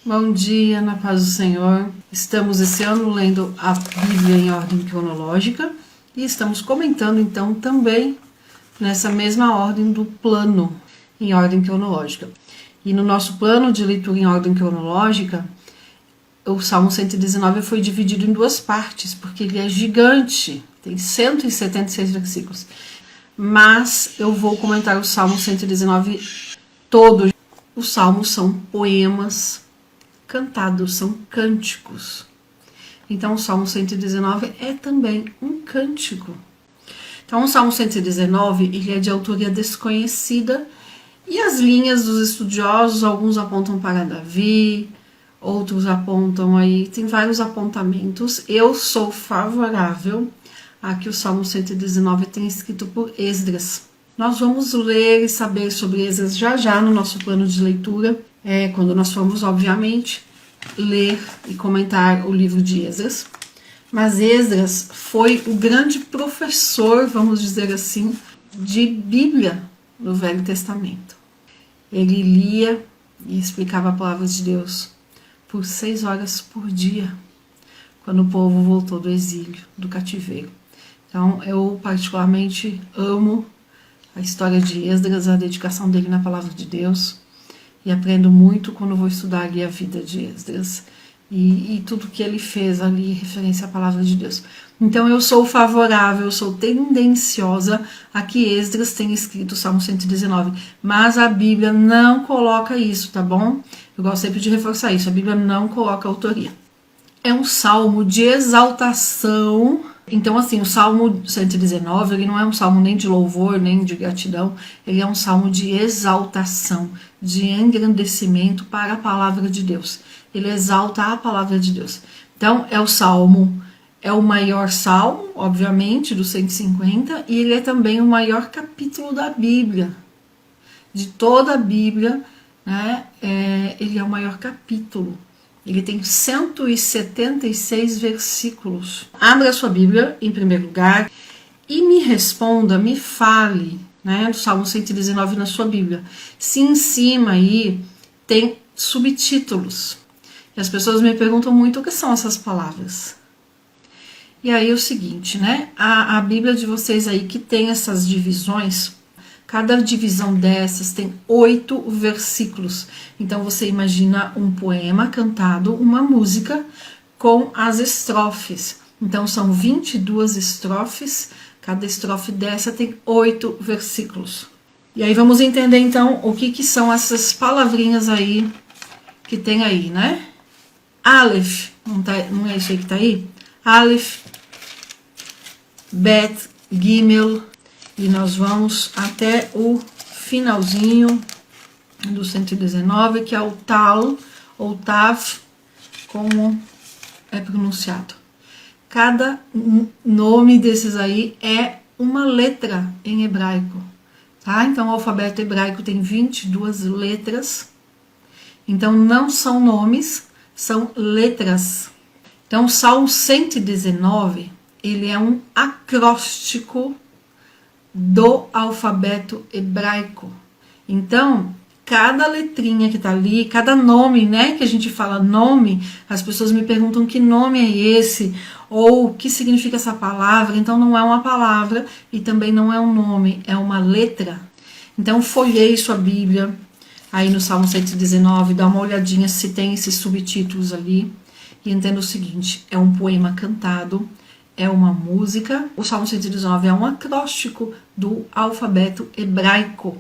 Bom dia, na paz do Senhor. Estamos esse ano lendo a Bíblia em ordem cronológica e estamos comentando então também nessa mesma ordem do plano em ordem cronológica. E no nosso plano de leitura em ordem cronológica, o Salmo 119 foi dividido em duas partes, porque ele é gigante, tem 176 versículos. Mas eu vou comentar o Salmo 119 todo. Os salmos são poemas cantados, são cânticos. Então o Salmo 119 é também um cântico. Então o Salmo 119 ele é de autoria desconhecida e as linhas dos estudiosos, alguns apontam para Davi, outros apontam aí, tem vários apontamentos. Eu sou favorável a que o Salmo 119 tenha escrito por Esdras. Nós vamos ler e saber sobre Esdras já no nosso plano de leitura, quando nós formos, obviamente, ler e comentar o livro de Esdras. Mas Esdras foi o grande professor, vamos dizer assim, de Bíblia no Velho Testamento. Ele lia e explicava a palavra de Deus por 6 horas por dia, quando o povo voltou do exílio, do cativeiro. Então, eu particularmente amo a história de Esdras, a dedicação dele na palavra de Deus, e aprendo muito quando vou estudar ali a vida de Esdras e tudo que ele fez ali em referência à palavra de Deus. Então eu sou favorável, eu sou tendenciosa a que Esdras tenha escrito o Salmo 119, mas a Bíblia não coloca isso, tá bom? Eu gosto sempre de reforçar isso, a Bíblia não coloca autoria. É um salmo de exaltação. Então, assim, o Salmo 119, ele não é um salmo nem de louvor, nem de gratidão, ele é um salmo de exaltação, de engrandecimento para a palavra de Deus. Ele exalta a palavra de Deus. Então, é o maior salmo, obviamente, do 150, e ele é também o maior capítulo da Bíblia. De toda a Bíblia, né, ele é o maior capítulo. Ele tem 176 versículos. Abra a sua Bíblia, em primeiro lugar, e me responda, me fale, né, do Salmo 119 na sua Bíblia. Se em cima aí tem subtítulos. E as pessoas me perguntam muito o que são essas palavras. E aí é o seguinte, né, a Bíblia de vocês aí que tem essas divisões, cada divisão dessas tem 8 versículos. Então você imagina um poema cantado, uma música com as estrofes. Então são 22 estrofes, cada estrofe dessa tem 8 versículos. E aí vamos entender então o que são essas palavrinhas aí que tem aí, né? Aleph, não é isso aí que tá aí? Aleph, Bet, Gimel. E nós vamos até o finalzinho do 119, que é o Tal, ou Tav, como é pronunciado. Cada nome desses aí é uma letra em hebraico, tá? Então o alfabeto hebraico tem 22 letras. Então não são nomes, são letras. Então o Salmo 119, ele é um acróstico do alfabeto hebraico. Então, cada letrinha que tá ali, cada nome, né, que a gente fala nome, as pessoas me perguntam que nome é esse, ou o que significa essa palavra. Então não é uma palavra e também não é um nome, é uma letra. Então folhei sua Bíblia, aí no Salmo 119, dá uma olhadinha se tem esses subtítulos ali, e entenda o seguinte, é um poema cantado, é uma música. O Salmo 119 é um acróstico do alfabeto hebraico.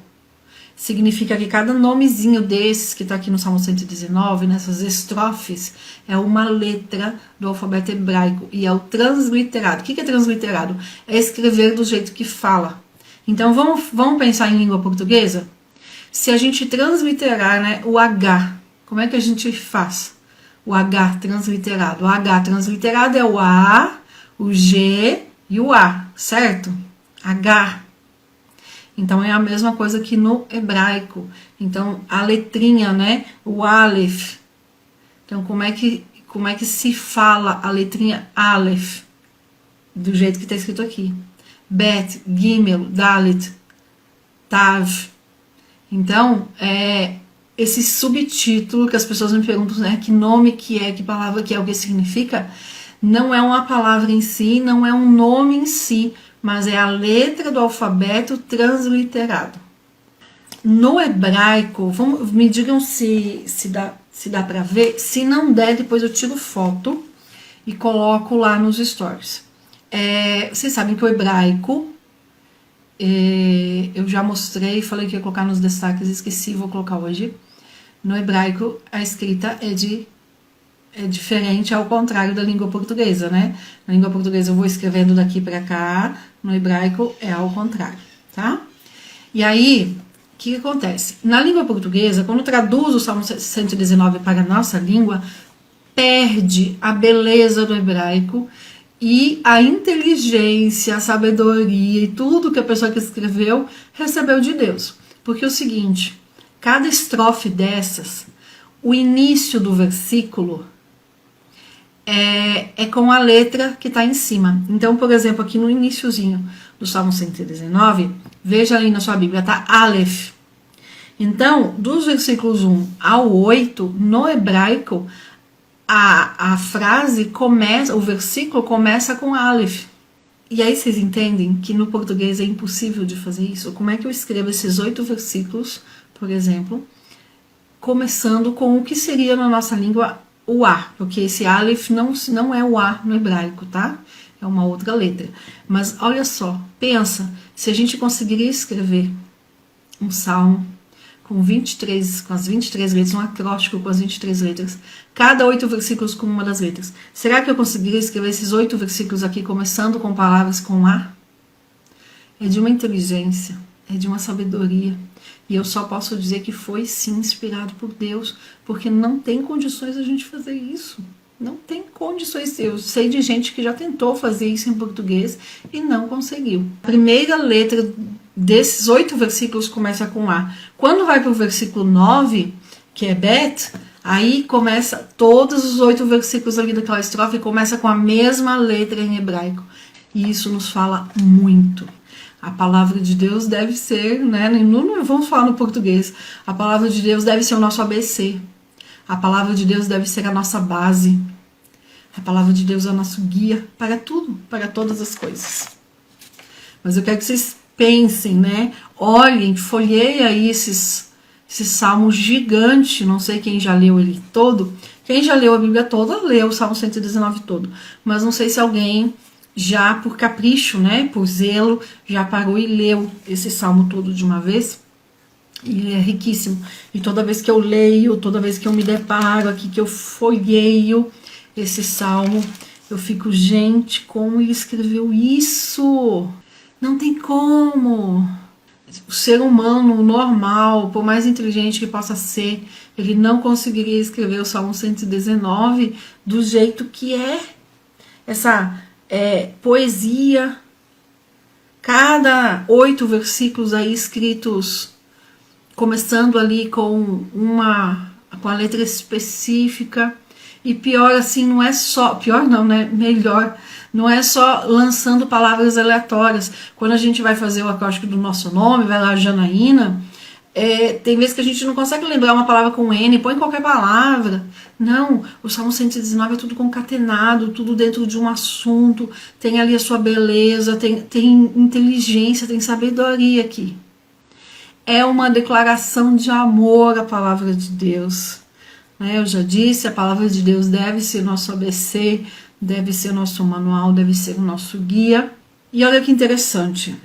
Significa que cada nomezinho desses que está aqui no Salmo 119, nessas estrofes, é uma letra do alfabeto hebraico e é o transliterado. O que é transliterado? É escrever do jeito que fala. Então vamos pensar em língua portuguesa? Se a gente transliterar, né, o H, como é que a gente faz? O H transliterado. O H transliterado é o A, o G e o A, certo? H. Então é a mesma coisa que no hebraico. Então a letrinha, né? O Aleph. Então como é que se fala a letrinha Aleph? Do jeito que está escrito aqui. Bet, Gimel, Dalet, Tav. Então esse subtítulo que as pessoas me perguntam, né, que nome que é, que palavra que é, o que significa, não é uma palavra em si, não é um nome em si, mas é a letra do alfabeto transliterado. No hebraico, me digam se dá para ver. Se não der, depois eu tiro foto e coloco lá nos stories. Vocês sabem que o hebraico, eu já mostrei, falei que ia colocar nos destaques, esqueci, vou colocar hoje. No hebraico, a escrita é diferente, ao contrário da língua portuguesa, né? Na língua portuguesa eu vou escrevendo daqui para cá, no hebraico é ao contrário, tá? E aí, o que acontece? Na língua portuguesa, quando traduz o Salmo 119 para a nossa língua, perde a beleza do hebraico e a inteligência, a sabedoria e tudo que a pessoa que escreveu recebeu de Deus. Porque é o seguinte, cada estrofe dessas, o início do versículo é com a letra que está em cima. Então, por exemplo, aqui no iniciozinho do Salmo 119, veja ali na sua Bíblia, tá Aleph. Então, dos versículos 1 ao 8, no hebraico, a frase começa, o versículo começa com Aleph. E aí vocês entendem que no português é impossível de fazer isso? Como é que eu escrevo esses 8 versículos, por exemplo, começando com o que seria na nossa língua o A, porque esse Aleph não é o A no hebraico, tá? É uma outra letra. Mas olha só, pensa, se a gente conseguiria escrever um salmo com as 23 letras, um acróstico com as 23 letras, cada 8 versículos com uma das letras. Será que eu conseguiria escrever esses 8 versículos aqui começando com palavras com A? É de uma inteligência, é de uma sabedoria. E eu só posso dizer que foi sim inspirado por Deus, porque não tem condições a gente fazer isso. Não tem condições. Eu sei de gente que já tentou fazer isso em português e não conseguiu. A primeira letra desses 8 versículos começa com A. Quando vai para o versículo 9, que é Bet, aí começa todos os 8 versículos ali daquela estrofe, começa com a mesma letra em hebraico. E isso nos fala muito. A palavra de Deus deve ser, né? Não vamos falar no português. A palavra de Deus deve ser o nosso ABC. A palavra de Deus deve ser a nossa base. A palavra de Deus é o nosso guia para tudo, para todas as coisas. Mas eu quero que vocês pensem, né? Olhem, folheiem aí esse salmo gigante. Não sei quem já leu ele todo. Quem já leu a Bíblia toda, leu o Salmo 119 todo. Mas não sei se alguém já por capricho, né, por zelo, já parou e leu esse salmo todo de uma vez. E ele é riquíssimo. E toda vez que eu leio, toda vez que eu me deparo aqui, que eu folheio esse salmo, eu fico, gente, como ele escreveu isso? Não tem como. O ser humano normal, por mais inteligente que possa ser, ele não conseguiria escrever o Salmo 119 do jeito que é. Essa poesia, cada 8 versículos aí escritos, começando ali com a letra específica, e pior assim, não é só, pior não, né, melhor, não é só lançando palavras aleatórias. Quando a gente vai fazer o acróstico do nosso nome, vai lá Janaína, tem vezes que a gente não consegue lembrar uma palavra com N, põe qualquer palavra. Não, o Salmo 119 é tudo concatenado, tudo dentro de um assunto, tem ali a sua beleza, tem inteligência, tem sabedoria aqui. É uma declaração de amor à palavra de Deus. Eu já disse, a palavra de Deus deve ser nosso ABC, deve ser nosso manual, deve ser o nosso guia. E olha que interessante,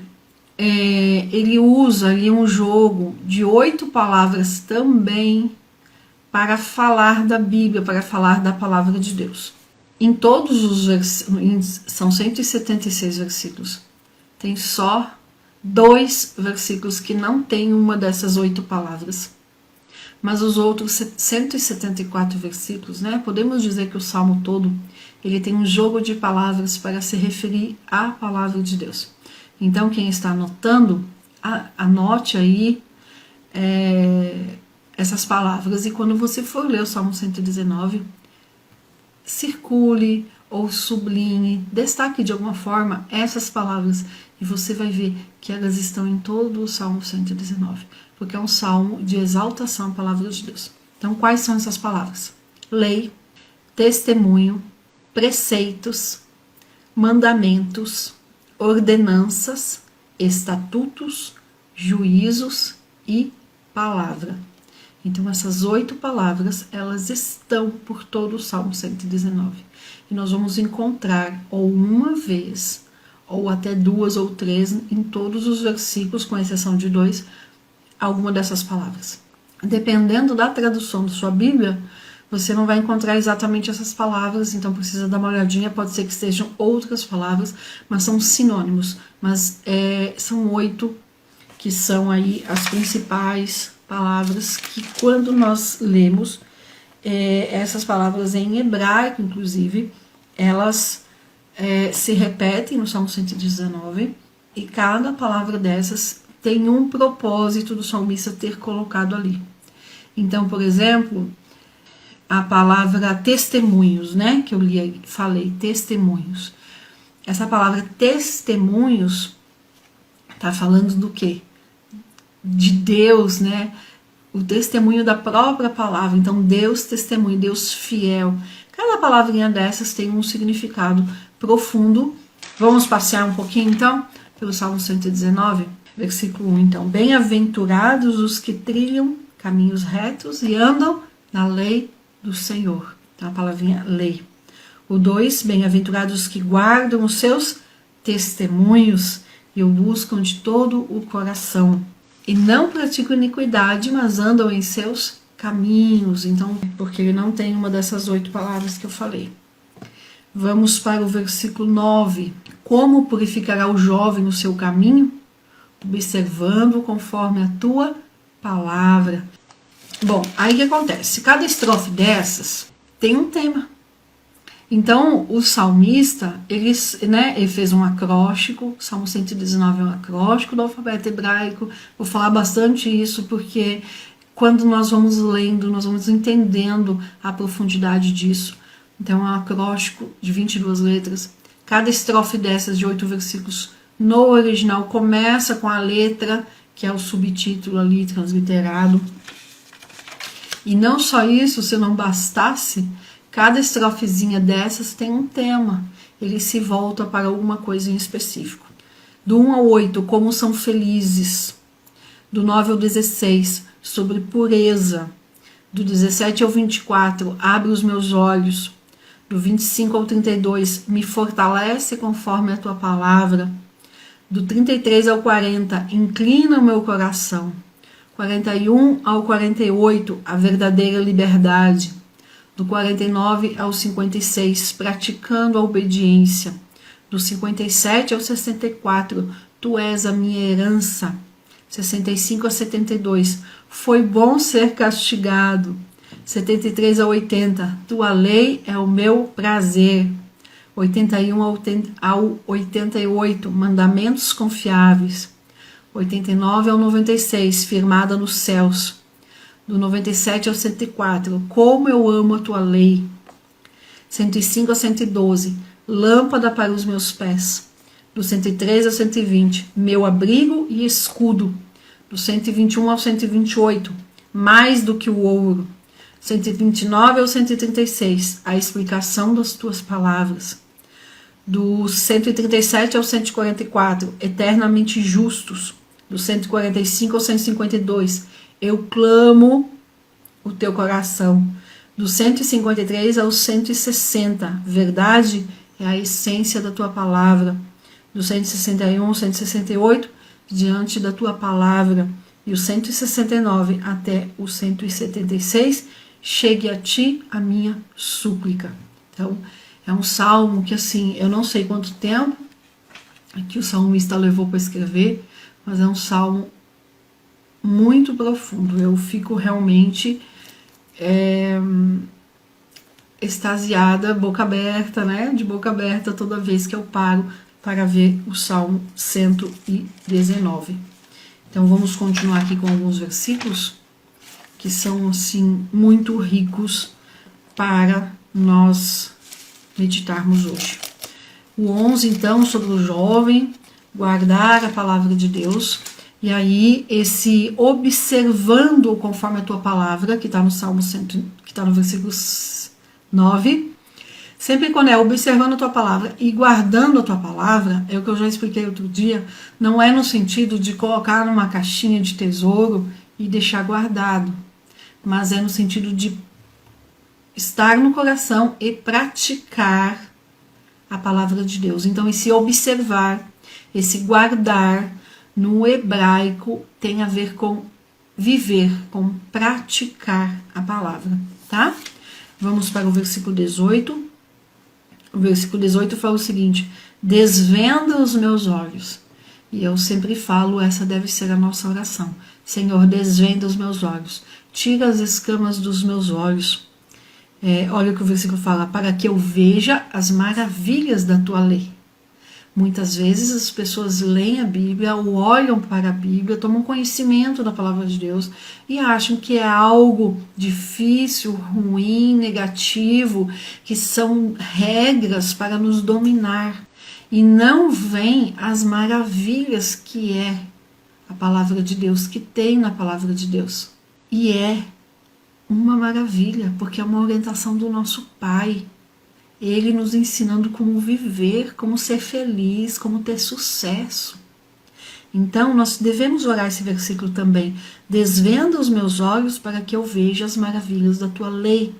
ele usa ali um jogo de 8 palavras também para falar da Bíblia, para falar da palavra de Deus. Em todos os versículos, são 176 versículos, tem só 2 versículos que não tem uma dessas 8 palavras. Mas os outros 174 versículos, né? Podemos dizer que o Salmo todo, ele tem um jogo de palavras para se referir à palavra de Deus. Então, quem está anotando, anote aí essas palavras, e quando você for ler o Salmo 119, circule ou sublinhe, destaque de alguma forma essas palavras, e você vai ver que elas estão em todo o Salmo 119. porque é um salmo de exaltação à palavra de Deus. Então, quais são essas palavras? Lei, testemunho, preceitos, mandamentos, ordenanças, estatutos, juízos e palavra. Então, essas 8 palavras, elas estão por todo o Salmo 119. E nós vamos encontrar ou uma vez, ou até 2 ou 3, em todos os versículos, com exceção de 2, alguma dessas palavras. Dependendo da tradução da sua Bíblia, você não vai encontrar exatamente essas palavras, então precisa dar uma olhadinha, pode ser que estejam outras palavras, mas são sinônimos. Mas são 8 que são aí as principais palavras que, quando nós lemos essas palavras em hebraico, inclusive, elas se repetem no Salmo 119, e cada palavra dessas tem um propósito do salmista ter colocado ali. Então, por exemplo, a palavra testemunhos, né, que eu falei, testemunhos. Essa palavra testemunhos está falando do quê? De Deus, né? O testemunho da própria palavra. Então, Deus testemunho, Deus fiel. Cada palavrinha dessas tem um significado profundo. Vamos passear um pouquinho, então, pelo Salmo 119, versículo 1. Então, bem-aventurados os que trilham caminhos retos e andam na lei do Senhor. Então, a palavrinha lei. O 2, bem-aventurados os que guardam os seus testemunhos e o buscam de todo o coração. E não praticam iniquidade, mas andam em seus caminhos. Então, porque ele não tem uma dessas 8 palavras que eu falei. Vamos para o versículo 9. Como purificará o jovem o seu caminho? Observando conforme a tua palavra. Bom, aí o que acontece? Cada estrofe dessas tem um tema. Então, o salmista, ele fez um acróstico. O Salmo 119 é um acróstico do alfabeto hebraico. Vou falar bastante isso porque quando nós vamos lendo, nós vamos entendendo a profundidade disso. Então, é um acróstico de 22 letras. Cada estrofe dessas de 8 versículos no original começa com a letra, que é o subtítulo ali transliterado. E não só isso, se não bastasse, cada estrofezinha dessas tem um tema. Ele se volta para alguma coisa em específico. Do 1 ao 8, como são felizes. Do 9 ao 16, sobre pureza. Do 17 ao 24, abre os meus olhos. Do 25 ao 32, me fortalece conforme a tua palavra. Do 33 ao 40, inclina o meu coração. 41 ao 48, a verdadeira liberdade. Do 49 ao 56, praticando a obediência. Do 57 ao 64, tu és a minha herança. 65 a 72, foi bom ser castigado. 73 a 80, tua lei é o meu prazer. 81 ao 88, mandamentos confiáveis. 89 ao 96, firmada nos céus. Do 97 ao 104, como eu amo a tua lei. 105 a 112, lâmpada para os meus pés. Do 103 ao 120, meu abrigo e escudo. Do 121 ao 128, mais do que o ouro. 129 ao 136, a explicação das tuas palavras. Do 137 ao 144, eternamente justos. Do 145 ao 152, eu clamo o teu coração. Do 153 ao 160, verdade é a essência da tua palavra. Do 161 ao 168, diante da tua palavra. E o 169 até o 176, chegue a ti a minha súplica. Então, é um salmo que, assim, eu não sei quanto tempo que o salmista levou para escrever, mas é um salmo muito profundo. Eu fico realmente extasiada, boca aberta, né? De boca aberta toda vez que eu paro para ver o Salmo 119. Então vamos continuar aqui com alguns versículos que são assim muito ricos para nós meditarmos hoje. O 11, então, sobre o jovem guardar a palavra de Deus. E aí, esse observando conforme a tua palavra, que está no Salmo 100, que está no versículo 9, sempre quando é observando a tua palavra e guardando a tua palavra, é o que eu já expliquei outro dia, não é no sentido de colocar numa caixinha de tesouro e deixar guardado, mas é no sentido de estar no coração e praticar a palavra de Deus. Então, esse observar, esse guardar, no hebraico tem a ver com viver, com praticar a palavra, tá? Vamos para o versículo 18. O versículo 18 fala o seguinte: desvenda os meus olhos. E eu sempre falo, essa deve ser a nossa oração. Senhor, desvenda os meus olhos. Tira as escamas dos meus olhos. Olha o que o versículo fala: para que eu veja as maravilhas da tua lei. Muitas vezes as pessoas leem a Bíblia, ou olham para a Bíblia, tomam conhecimento da palavra de Deus e acham que é algo difícil, ruim, negativo, que são regras para nos dominar. E não veem as maravilhas que é a palavra de Deus, que tem na palavra de Deus. E é uma maravilha, porque é uma orientação do nosso Pai. Ele nos ensinando como viver, como ser feliz, como ter sucesso. Então, nós devemos orar esse versículo também. Desvenda os meus olhos para que eu veja as maravilhas da tua lei.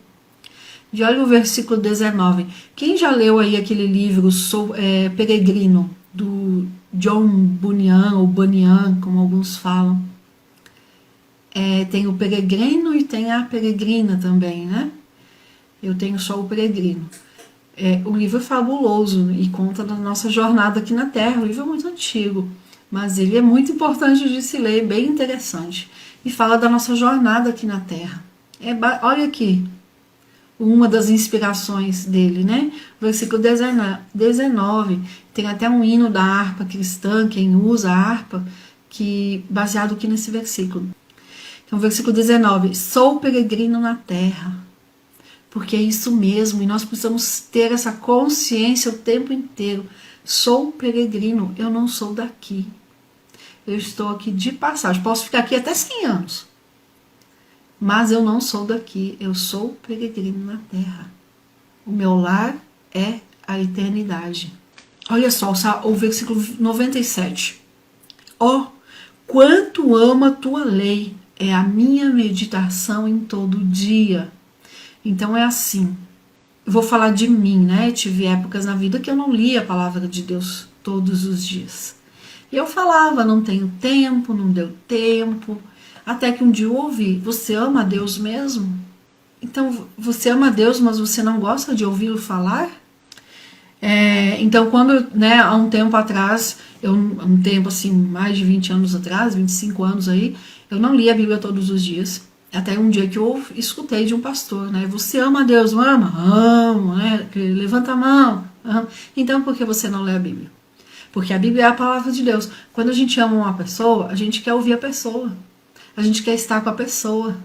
E olha o versículo 19. Quem já leu aí aquele livro Peregrino, do John Bunyan, ou Bunyan, como alguns falam? Tem o Peregrino e tem a Peregrina também, né? Eu tenho só o Peregrino. O livro é fabuloso e conta da nossa jornada aqui na Terra. O livro é muito antigo, mas ele é muito importante de se ler, bem interessante. E fala da nossa jornada aqui na Terra. Olha aqui, uma das inspirações dele, né? Versículo 19, tem até um hino da harpa cristã, quem usa a harpa, baseado aqui nesse versículo. Então, versículo 19, sou peregrino na terra. Porque é isso mesmo, e nós precisamos ter essa consciência o tempo inteiro. Sou peregrino, eu não sou daqui. Eu estou aqui de passagem. Posso ficar aqui até 100 anos. Mas eu não sou daqui, eu sou peregrino na terra. O meu lar é a eternidade. Olha só, o versículo 97. Quanto amo a tua lei, é a minha meditação em todo dia. Então é assim, eu vou falar de mim, né? Tive épocas na vida que eu não lia a palavra de Deus todos os dias. E eu falava, não tenho tempo, não deu tempo. Até que um dia eu ouvi, você ama a Deus mesmo? Então, você ama a Deus, mas você não gosta de ouvi-lo falar? Então, quando, né, há um tempo atrás, um tempo assim, mais de 20 anos atrás, 25 anos aí, eu não lia a Bíblia todos os dias. Até um dia que eu escutei de um pastor, né? Você ama a Deus, não ama? Amo, né? Levanta a mão. Amo. Então, por que você não lê a Bíblia? Porque a Bíblia é a palavra de Deus. Quando a gente ama uma pessoa, a gente quer ouvir a pessoa. A gente quer estar com a pessoa.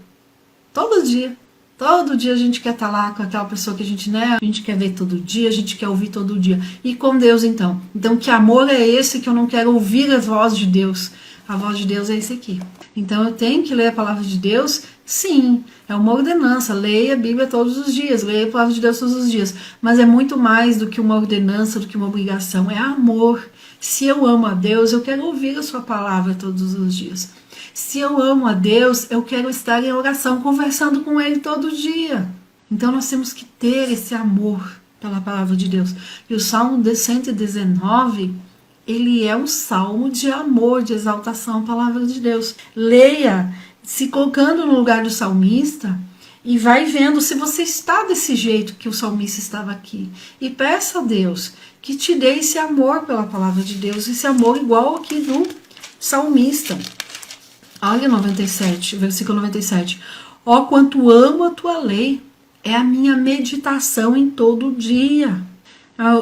Todo dia. Todo dia a gente quer estar lá com aquela pessoa que a gente, né? A gente quer ver todo dia, a gente quer ouvir todo dia. E com Deus, então? Então, que amor é esse que eu não quero ouvir a voz de Deus? A voz de Deus é esse aqui. Então, eu tenho que ler a palavra de Deus? Sim, é uma ordenança. Leia a Bíblia todos os dias, leia a palavra de Deus todos os dias. Mas é muito mais do que uma ordenança, do que uma obrigação. É amor. Se eu amo a Deus, eu quero ouvir a sua palavra todos os dias. Se eu amo a Deus, eu quero estar em oração, conversando com Ele todo dia. Então, nós temos que ter esse amor pela palavra de Deus. E o Salmo 119... ele é um salmo de amor, de exaltação à palavra de Deus. Leia, se colocando no lugar do salmista, e vai vendo se você está desse jeito que o salmista estava aqui. E peça a Deus que te dê esse amor pela palavra de Deus, esse amor igual aqui do salmista. Olha 97, versículo 97. Quanto amo a tua lei, é a minha meditação em todo dia.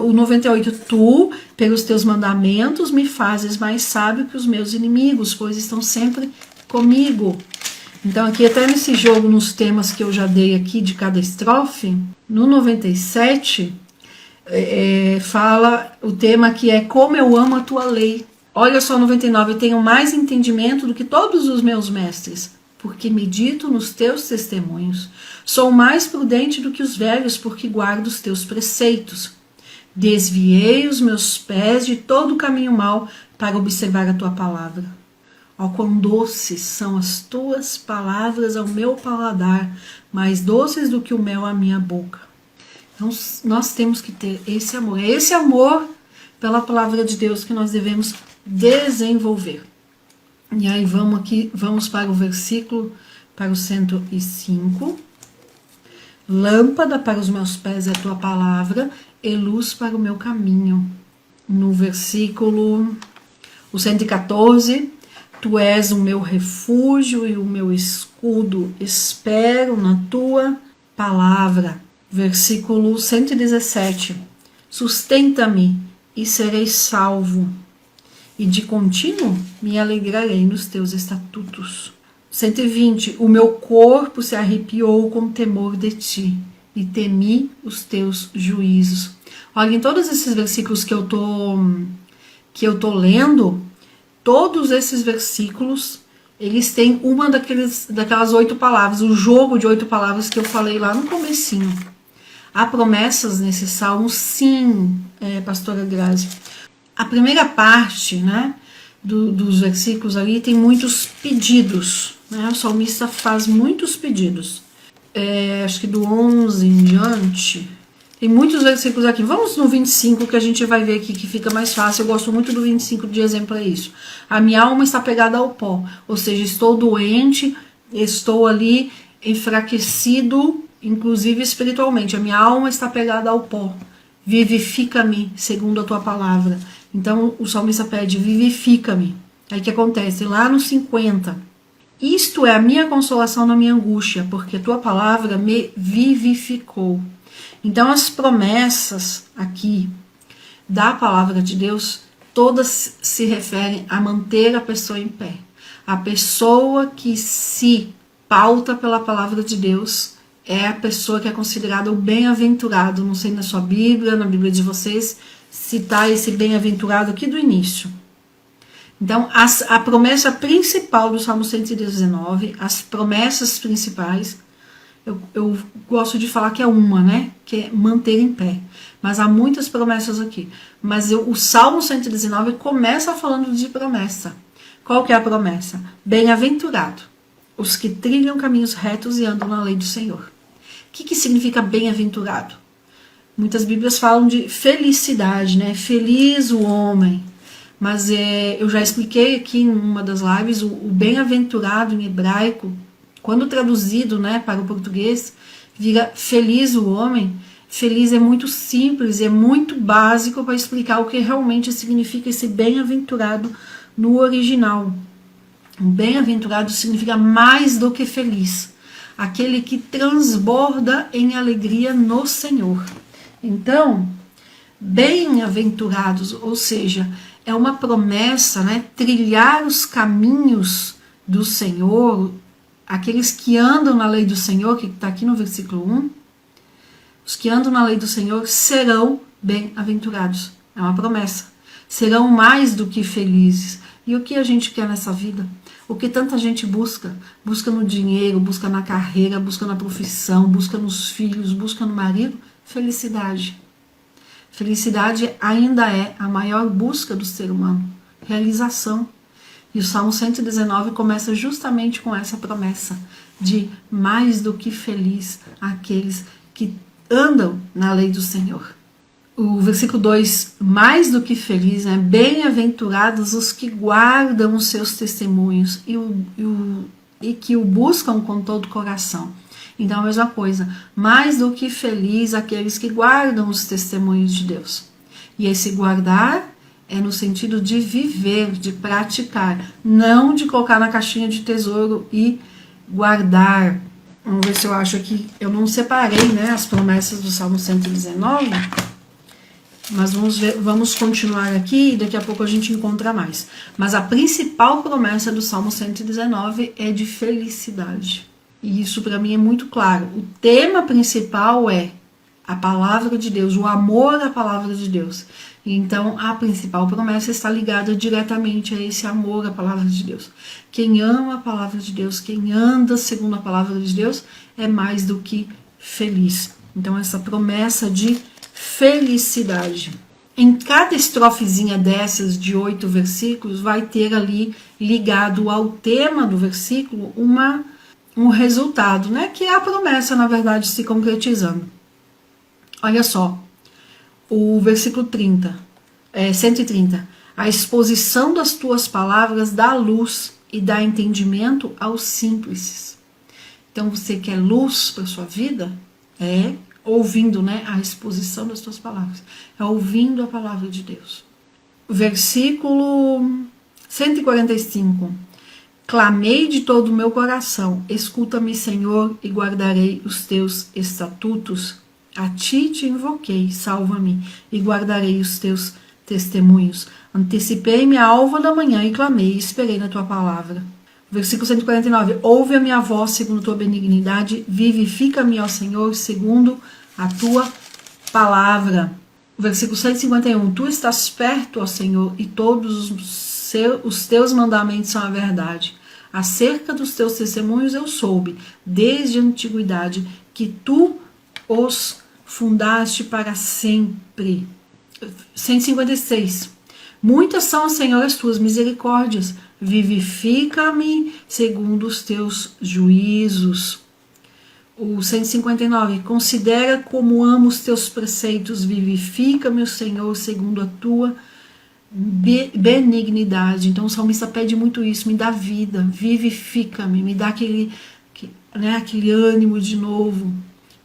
O 98, tu, pelos teus mandamentos, me fazes mais sábio que os meus inimigos, pois estão sempre comigo. Então, aqui até nesse jogo, nos temas que eu já dei aqui de cada estrofe, no 97, fala o tema que é como eu amo a tua lei. Olha só, 99, tenho mais entendimento do que todos os meus mestres, porque medito nos teus testemunhos. Sou mais prudente do que os velhos, porque guardo os teus preceitos. Desviei os meus pés de todo o caminho mau para observar a tua palavra. Ó, quão doces são as tuas palavras ao meu paladar, mais doces do que o mel à minha boca. Então, nós temos que ter esse amor. É esse amor pela palavra de Deus que nós devemos desenvolver. E aí vamos para o versículo, para o 105. Lâmpada para os meus pés é a tua palavra e luz para o meu caminho. No versículo o 114, tu és o meu refúgio e o meu escudo, espero na tua palavra. Versículo 117, sustenta-me e serei salvo, e de contínuo me alegrarei nos teus estatutos. 120, o meu corpo se arrepiou com temor de ti, e temi os teus juízos. Olha, em todos esses versículos que eu tô lendo, todos esses versículos, eles têm uma daquelas 8 palavras, o jogo de 8 palavras que eu falei lá no comecinho. Há promessas nesse salmo, sim, pastora Grazi. A primeira parte, né, dos versículos ali tem muitos pedidos, né? O salmista faz muitos pedidos. Acho que do 11 em diante, tem muitos versículos aqui. Vamos no 25 que a gente vai ver aqui que fica mais fácil. Eu gosto muito do 25 de exemplo, é isso. A minha alma está pegada ao pó, ou seja, estou doente, estou ali enfraquecido, inclusive espiritualmente. A minha alma está pegada ao pó. Vivifica-me segundo a tua palavra. Então o salmista pede, vivifica-me. Aí o que acontece? Lá no 50, isto é a minha consolação na minha angústia, porque a tua palavra me vivificou. Então as promessas aqui da palavra de Deus, todas se referem a manter a pessoa em pé. A pessoa que se pauta pela palavra de Deus é a pessoa que é considerada o bem-aventurado. Não sei na sua Bíblia, na Bíblia de vocês, citar esse bem-aventurado aqui do início. Então, a promessa principal do Salmo 119, as promessas principais, eu gosto de falar que é uma, né? Que é manter em pé. Mas há muitas promessas aqui. Mas o Salmo 119 começa falando de promessa. Qual que é a promessa? Bem-aventurado os que trilham caminhos retos e andam na lei do Senhor. O que significa bem-aventurado? Muitas Bíblias falam de felicidade, né? Feliz o homem. Mas eu já expliquei aqui em uma das lives, o bem-aventurado em hebraico, quando traduzido, né, para o português, vira feliz o homem. Feliz é muito simples, é muito básico para explicar o que realmente significa esse bem-aventurado no original. Bem-aventurado significa mais do que feliz, aquele que transborda em alegria no Senhor. Então, bem-aventurados, ou seja, é uma promessa, né? Trilhar os caminhos do Senhor, aqueles que andam na lei do Senhor, que está aqui no versículo 1, os que andam na lei do Senhor serão bem-aventurados. É uma promessa. Serão mais do que felizes. E o que a gente quer nessa vida? O que tanta gente busca? Busca no dinheiro, busca na carreira, busca na profissão, busca nos filhos, busca no marido? Felicidade. Felicidade ainda é a maior busca do ser humano. Realização. E o Salmo 119 começa justamente com essa promessa de mais do que feliz aqueles que andam na lei do Senhor. O versículo 2, mais do que feliz, né? Bem-aventurados os que guardam os seus testemunhos e que o buscam com todo o coração. Então a mesma coisa, mais do que feliz aqueles que guardam os testemunhos de Deus. E esse guardar é no sentido de viver, de praticar, não de colocar na caixinha de tesouro e guardar. Vamos ver se eu acho aqui, eu não separei, né, as promessas do Salmo 119, mas vamos continuar aqui e daqui a pouco a gente encontra mais. Mas a principal promessa do Salmo 119 é de felicidade. E isso para mim é muito claro. O tema principal é a palavra de Deus, o amor à palavra de Deus. Então, a principal promessa está ligada diretamente a esse amor à palavra de Deus. Quem ama a palavra de Deus, quem anda segundo a palavra de Deus, é mais do que feliz. Então, essa promessa de felicidade. Em cada estrofezinha dessas de 8 versículos, vai ter ali, ligado ao tema do versículo, um resultado, né? Que é a promessa, na verdade, se concretizando. Olha só, o versículo 130. A exposição das tuas palavras dá luz e dá entendimento aos simples. Então, você quer luz para sua vida? É ouvindo, né, a exposição das tuas palavras. É ouvindo a palavra de Deus. Versículo 145. Clamei de todo o meu coração, escuta-me, Senhor, e guardarei os teus estatutos. A ti te invoquei, salva-me, e guardarei os teus testemunhos. Antecipei-me à alva da manhã e clamei, e esperei na tua palavra. Versículo 149. Ouve a minha voz segundo a tua benignidade, vivifica-me, ó Senhor, segundo a tua palavra. Versículo 151. Tu estás perto, ó Senhor, e todos os teus mandamentos são a verdade. Acerca dos teus testemunhos eu soube, desde a antiguidade, que tu os fundaste para sempre. 156. Muitas são, Senhor, as tuas misericórdias. Vivifica-me segundo os teus juízos. O 159. Considera como amo os teus preceitos. Vivifica-me, Senhor, segundo a tua benignidade. Então o salmista pede muito isso, me dá vida, vivifica-me, me dá aquele ânimo de novo,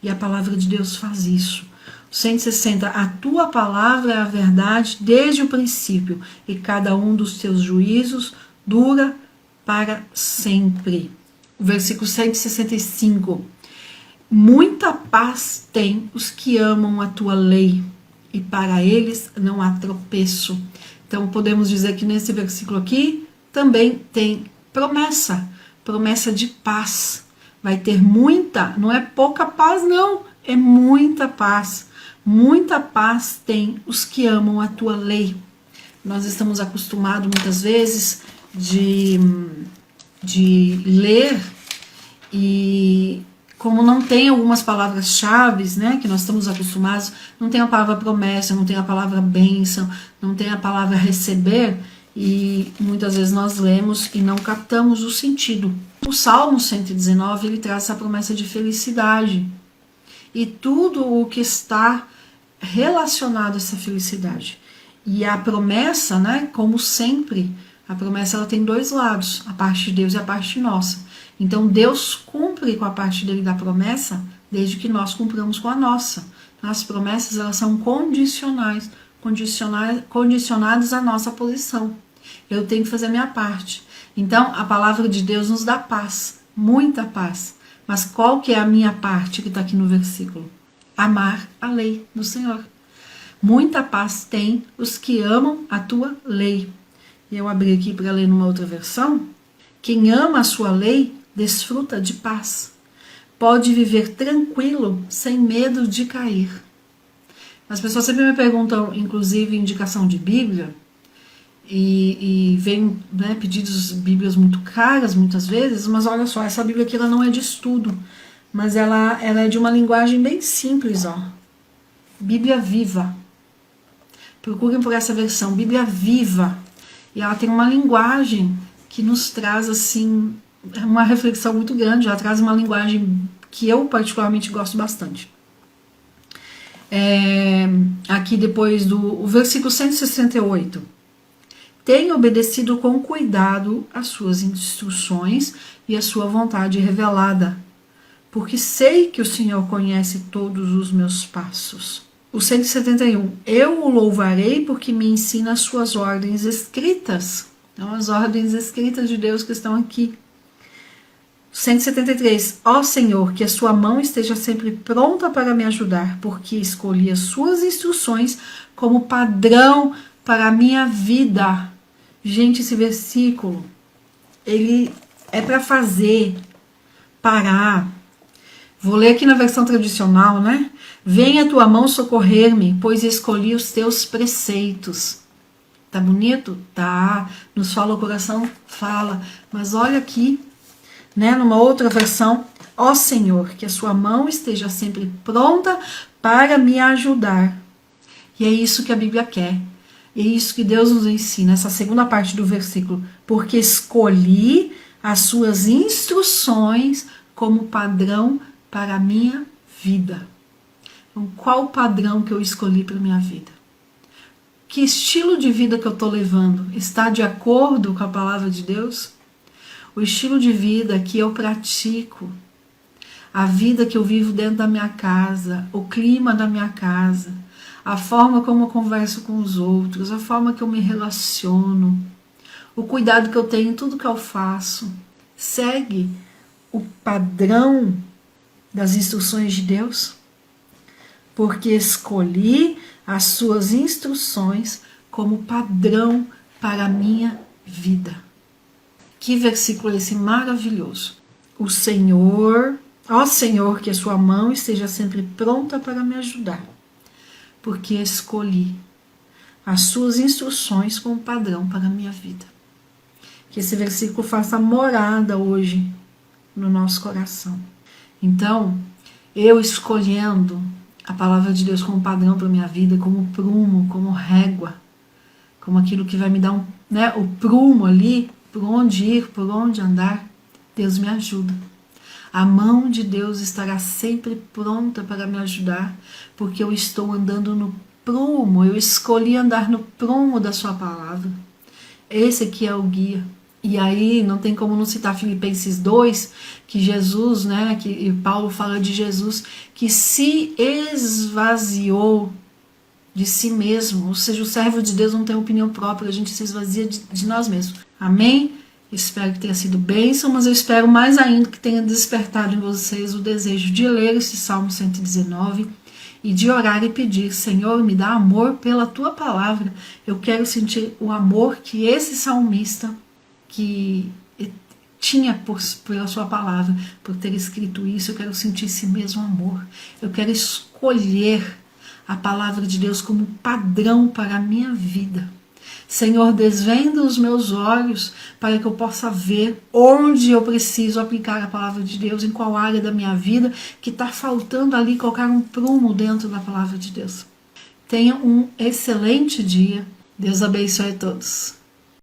e a palavra de Deus faz isso. 160, a tua palavra é a verdade desde o princípio, e cada um dos teus juízos dura para sempre. O versículo 165, muita paz tem os que amam a tua lei, e para eles não há tropeço. Então podemos dizer que nesse versículo aqui também tem promessa de paz. Vai ter muita, não é pouca paz não, é muita paz. Muita paz tem os que amam a tua lei. Nós estamos acostumados muitas vezes de ler, e como não tem algumas palavras-chave, né, que nós estamos acostumados, não tem a palavra promessa, não tem a palavra bênção, não tem a palavra receber, e muitas vezes nós lemos e não captamos o sentido. O Salmo 119, ele traz essa promessa de felicidade, e tudo o que está relacionado a essa felicidade. E a promessa, né, como sempre, a promessa ela tem dois lados, a parte de Deus e a parte nossa. Então Deus cumpre com a parte dele da promessa, desde que nós cumpramos com a nossa. As promessas elas são condicionadas à nossa posição. Eu tenho que fazer a minha parte. Então a palavra de Deus nos dá paz, muita paz. Mas qual que é a minha parte que está aqui no versículo? Amar a lei do Senhor. Muita paz tem os que amam a tua lei. E eu abri aqui para ler numa outra versão. Quem ama a sua lei desfruta de paz. Pode viver tranquilo, sem medo de cair. As pessoas sempre me perguntam, inclusive, indicação de Bíblia, e vem, né, pedidos de Bíblias muito caras, muitas vezes, mas olha só, essa Bíblia aqui ela não é de estudo, mas ela é de uma linguagem bem simples, ó. Bíblia Viva. Procurem por essa versão, Bíblia Viva. E ela tem uma linguagem que nos traz, assim, uma reflexão muito grande. Ela traz uma linguagem que eu particularmente gosto bastante. Aqui depois do versículo 168. Tenho obedecido com cuidado as suas instruções e a sua vontade revelada, porque sei que o Senhor conhece todos os meus passos. O 171. Eu o louvarei porque me ensina as suas ordens escritas. Então, as ordens escritas de Deus que estão aqui. 173. Ó Senhor, que a sua mão esteja sempre pronta para me ajudar, porque escolhi as suas instruções como padrão para a minha vida. Gente, esse versículo, ele é para fazer, parar. Vou ler aqui na versão tradicional, né? Venha a tua mão socorrer-me, pois escolhi os teus preceitos. Tá bonito? Tá. Nos fala o coração? Fala. Mas olha aqui, né, numa outra versão, ó Senhor, que a sua mão esteja sempre pronta para me ajudar. E é isso que a Bíblia quer. É isso que Deus nos ensina, essa segunda parte do versículo. Porque escolhi as suas instruções como padrão para a minha vida. Então, qual o padrão que eu escolhi para a minha vida? Que estilo de vida que eu estou levando está de acordo com a palavra de Deus? O estilo de vida que eu pratico, a vida que eu vivo dentro da minha casa, o clima da minha casa, a forma como eu converso com os outros, a forma que eu me relaciono, o cuidado que eu tenho em tudo que eu faço, segue o padrão das instruções de Deus? Porque escolhi as suas instruções como padrão para a minha vida. Que versículo esse maravilhoso. O Senhor, ó Senhor, que a sua mão esteja sempre pronta para me ajudar, porque escolhi as suas instruções como padrão para a minha vida. Que esse versículo faça morada hoje no nosso coração. Então, eu escolhendo a palavra de Deus como padrão para a minha vida, como prumo, como régua, como aquilo que vai me dar o prumo ali, por onde ir, por onde andar, Deus me ajuda. A mão de Deus estará sempre pronta para me ajudar, porque eu estou andando no prumo, eu escolhi andar no prumo da sua palavra. Esse aqui é o guia. E aí não tem como não citar Filipenses 2, que Jesus, que Paulo fala de Jesus, que se esvaziou de si mesmo, ou seja, o servo de Deus não tem opinião própria, a gente se esvazia de nós mesmos. Amém? Espero que tenha sido bênção, mas eu espero mais ainda que tenha despertado em vocês o desejo de ler esse Salmo 119 e de orar e pedir: Senhor, me dá amor pela tua palavra. Eu quero sentir o amor que esse salmista que tinha pela sua palavra, por ter escrito isso. Eu quero sentir esse mesmo amor. Eu quero escolher a palavra de Deus como padrão para a minha vida. Senhor, desvenda os meus olhos para que eu possa ver onde eu preciso aplicar a palavra de Deus, em qual área da minha vida que está faltando ali colocar um prumo dentro da palavra de Deus. Tenha um excelente dia. Deus abençoe a todos.